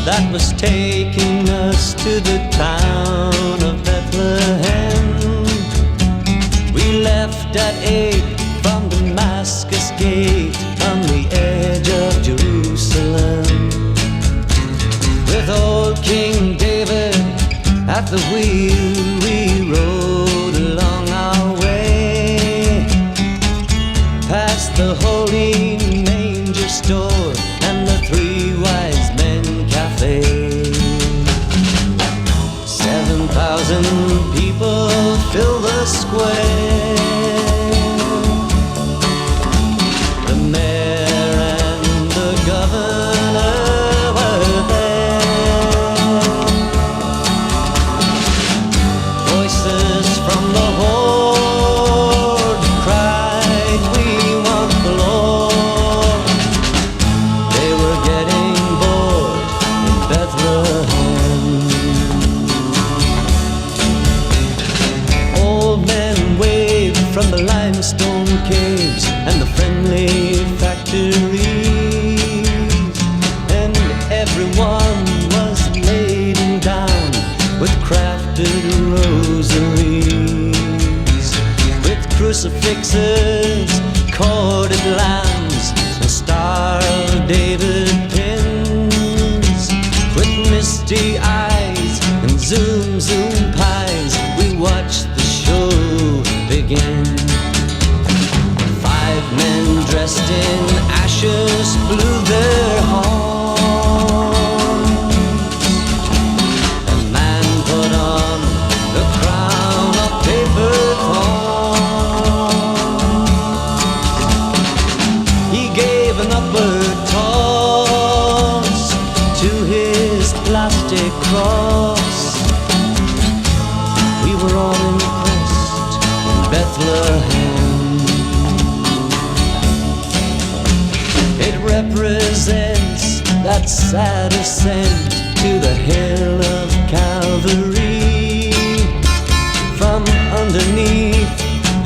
that was taking us to the town of Bethlehem. We left at 8 from Damascus Gate on the edge of Jerusalem. With old King David at the wheel, we rode along our way, past the Holy Manger Store and the Three Wise Men Cafe. 7,000 people fill the square. The mayor and the governor were there. Voices from the horde cried, "We want the Lord." They were getting bored in Bethlehem. Old men waved from the limestone caves and the friendly factories, and everyone was laden down with crafted rosaries, with crucifixes, corded lambs, and Star of David pins. With misty eyes and zoom zoom pies, we watched the show begin. 5 men dressed in ashes blew their horns. A man put on the crown of paper thorns. He gave an upward toss to his plastic cross. We were all impressed in Bethlehem. It represents that sad ascent to the hill of Calvary. From underneath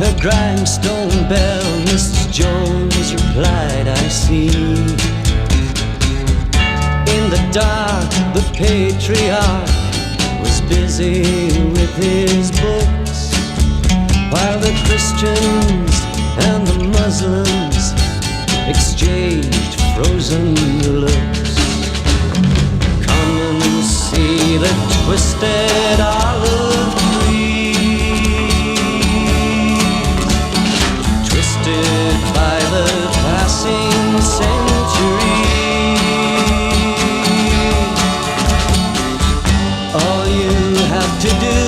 her grindstone bell, Mrs. Jones replied, "I see." In the dark, the patriarch was busy with his books, while the Christians and the Muslims exchanged frozen looks. Come and see the twisted olive trees, twisted by the passing centuries. All you have to do,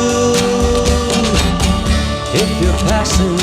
if you're passing